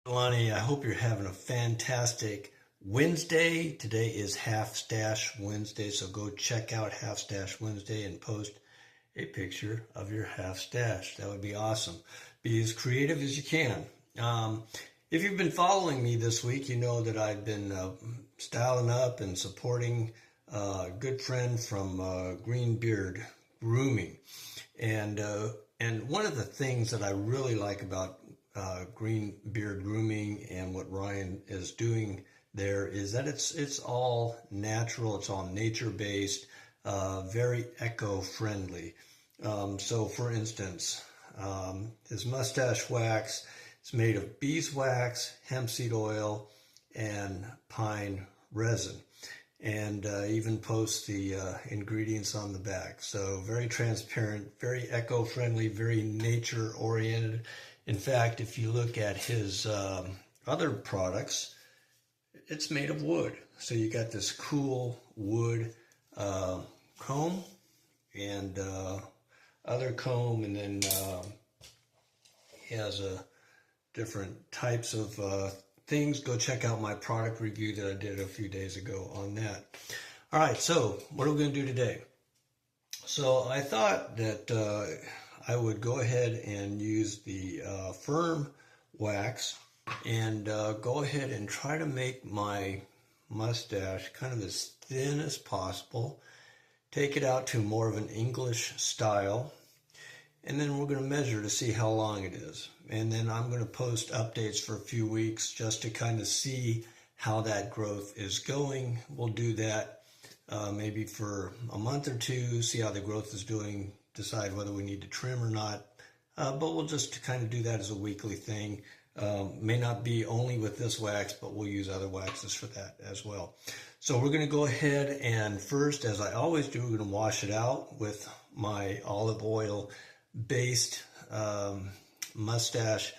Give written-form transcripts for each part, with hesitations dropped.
Lonnie, I hope you're having a fantastic Wednesday. Today is Half Stache Wednesday, so go check out Half Stache Wednesday and post a picture of your half stash. That would be awesome. Be as creative as you can. If you've been following me this week, you know that I've been styling up and supporting a good friend from Green Beard Grooming. And one of the things that I really like about Green Beard Grooming and what Ryan is doing there is that it's all natural, it's all nature based, very eco-friendly. So for instance, his mustache wax is made of beeswax, hemp seed oil, and pine resin. And even posts the ingredients on the back. So very transparent, very eco-friendly, very nature-oriented. In fact, if you look at his other products, it's made of wood. So you got this cool wood comb and other comb, and then he has different types of things. Go check out my product review that I did a few days ago on that. All right, so what are we going to do today? So I thought that I would go ahead and use the firm wax and go ahead and try to make my mustache kind of as thin as possible. Take it out to more of an English style. And then we're going to measure to see how long it is. And then I'm going to post updates for a few weeks just to kind of see how that growth is going. We'll do that maybe for a month or two, see how the growth is doing, decide whether we need to trim or not. But we'll just kind of do that as a weekly thing. May not be only with this wax, but we'll use other waxes for that as well. So we're going to go ahead and first, as I always do, we're going to wash it out with my olive oil based mustache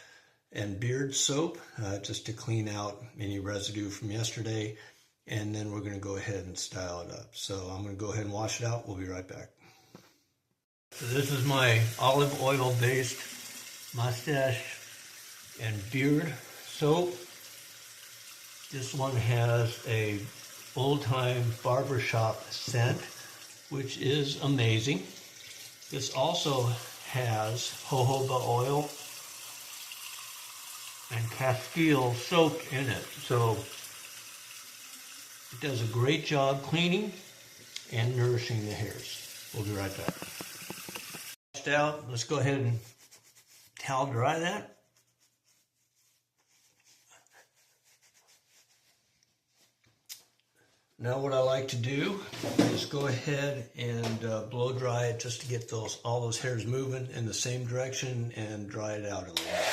and beard soap just to clean out any residue from yesterday, and then we're going to go ahead and style it up. So I'm going to go ahead and wash it out. We'll be right back. So this is my olive oil based mustache and beard soap. This one has a old-time barbershop scent, which is amazing. This also has jojoba oil and castile soaked in it. So it does a great job cleaning and nourishing the hairs. We'll be right back. Out. Let's go ahead and towel dry that. Now what I like to do is go ahead and blow dry it just to get all those hairs moving in the same direction and dry it out a little bit.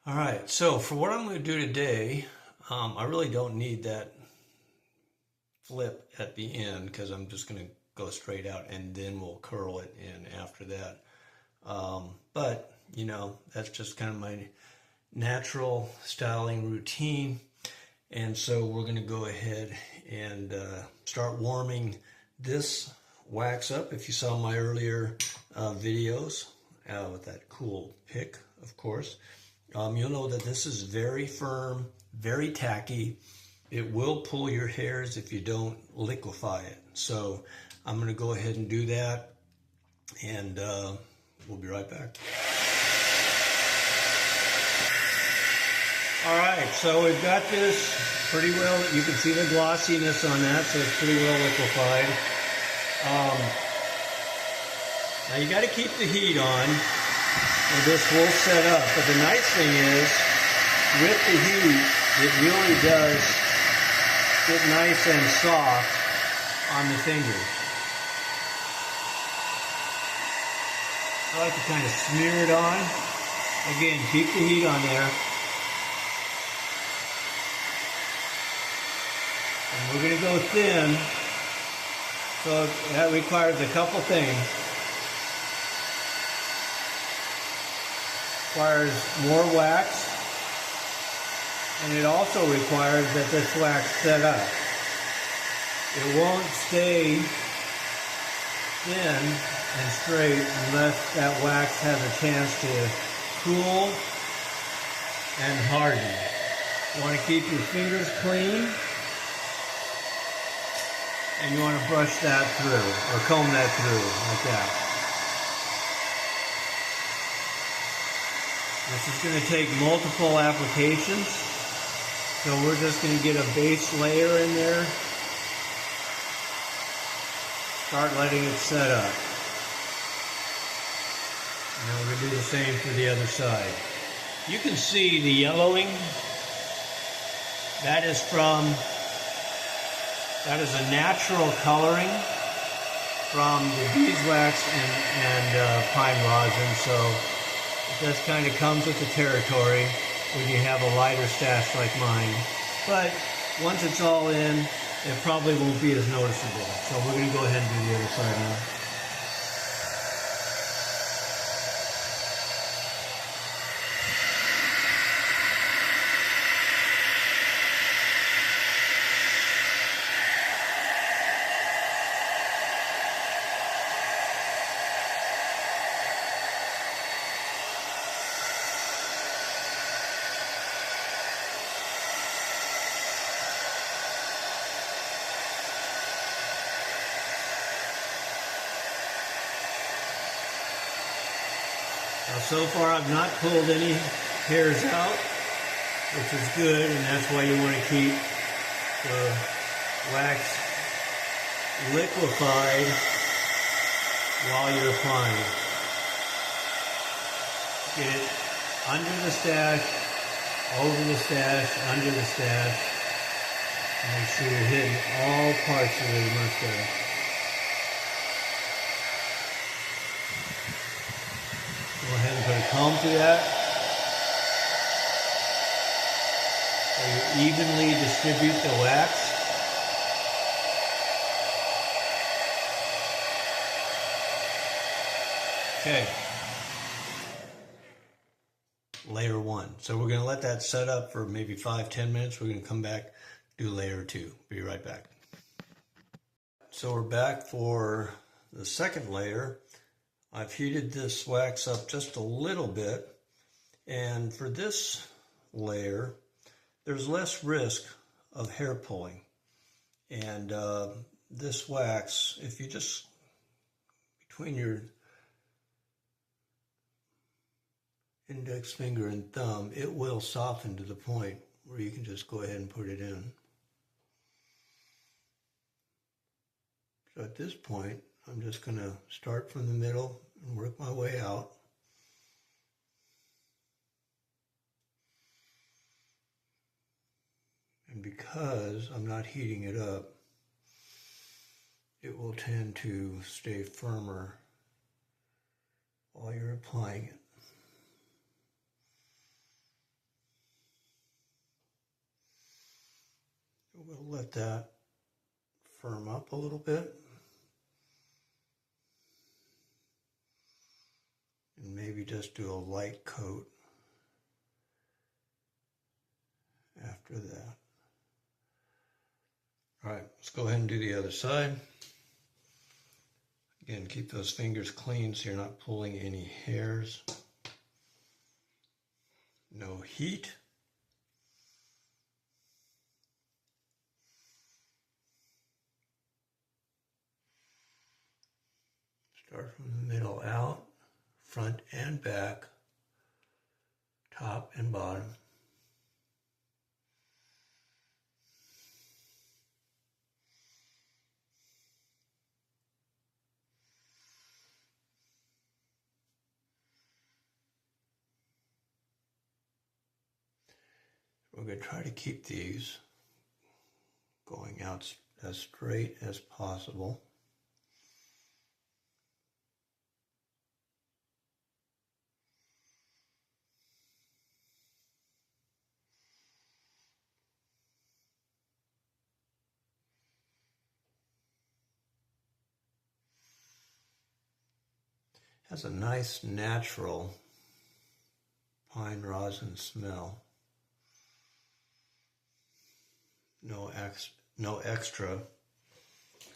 All right, so for what I'm going to do today, I really don't need that flip at the end because I'm just going to go straight out and then we'll curl it in after that. But, you know, that's just kind of my natural styling routine. And so we're going to go ahead and start warming this wax up. If you saw my earlier videos with that cool pick, of course, you'll know that this is very firm, very tacky. It will pull your hairs if you don't liquefy it. So I'm going to go ahead and do that, and we'll be right back. All right, so we've got this pretty well. You can see the glossiness on that, so it's pretty well liquefied. Now you got to keep the heat on, and this will set up. But the nice thing is, with the heat, it really does get nice and soft on the fingers. I like to kind of smear it on. Again, keep the heat on there. And we're going to go thin. So that requires a couple things. Requires more wax. And it also requires that this wax set up. It won't stay thin and straight unless that wax has a chance to cool and harden. You want to keep your fingers clean, and you want to brush that through, or comb that through, like that. This is going to take multiple applications, so we're just going to get a base layer in there. Start letting it set up. And then we're going to do the same for the other side. You can see the yellowing. That is a natural coloring from the beeswax and pine rosin. So it just kind of comes with the territory when you have a lighter stash like mine. But once it's all in, it probably won't be as noticeable. So we're going to go ahead and do the other side now. So far I've not pulled any hairs out, which is good, and that's why you want to keep the wax liquefied while you're applying. Get it under the stash, over the stash, under the stash. Make sure you're hitting all parts of the mustache. Go ahead and put a comb through that. So you evenly distribute the wax. Okay. Layer 1. So we're going to let that set up for maybe 5-10 minutes. We're going to come back, do layer 2. Be right back. So we're back for the second layer. I've heated this wax up just a little bit, and for this layer, there's less risk of hair pulling. And this wax, if you just, between your index finger and thumb, it will soften to the point where you can just go ahead and put it in. So at this point, I'm just going to start from the middle and work my way out. And because I'm not heating it up, it will tend to stay firmer while you're applying it. We'll let that firm up a little bit. And maybe just do a light coat after that. All right, let's go ahead and do the other side. Again, keep those fingers clean so you're not pulling any hairs. No heat. Start from the middle out, front and back, top and bottom. We're going to try to keep these going out as straight as possible. Has a nice natural pine rosin smell. No extra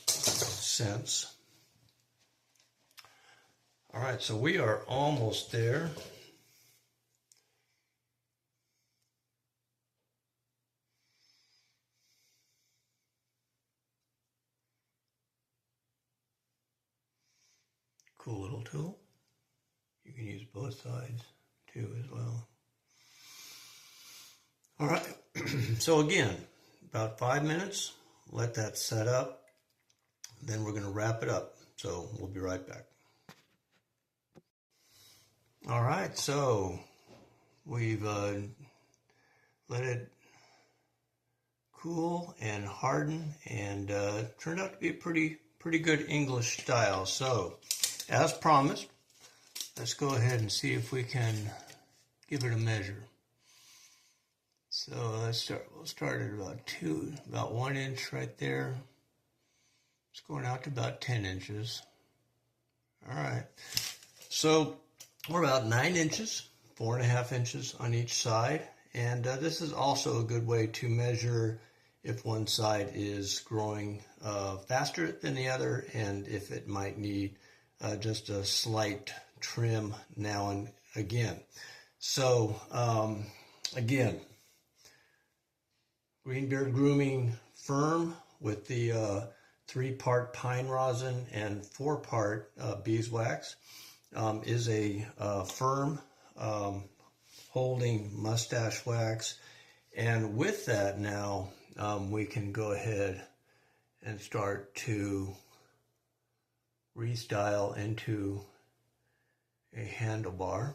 scents. All right, so we are almost there. Cool little tool. You can use both sides too as well. All right, so again, about 5 minutes, let that set up. Then we're going to wrap it up. So we'll be right back. All right, so we've let it cool and harden, and turned out to be a pretty good English style. So, as promised, let's go ahead and see if we can give it a measure. So we'll start at about 1 inch right there. It's going out to about 10 inches. All right, so we're about 9 inches, 4.5 inches on each side. And this is also a good way to measure if one side is growing faster than the other, and if it might need just a slight trim now and again. So again, Greenbeard Grooming Firm with the 3-part pine rosin and 4-part beeswax is a firm holding mustache wax. And with that now, we can go ahead and start to restyle into a handlebar.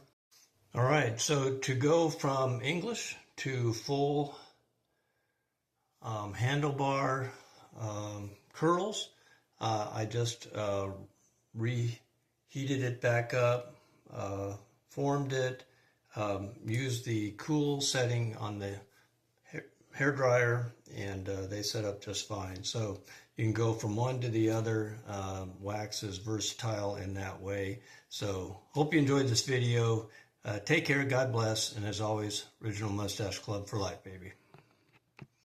All right, so to go from English to full handlebar curls, I just reheated it back up, formed it, used the cool setting on the hair dryer, and they set up just fine. So you can go from one to the other. Wax is versatile in that way. So hope you enjoyed this video. Take care, God bless, and as always, Original Mustache Club for life, baby.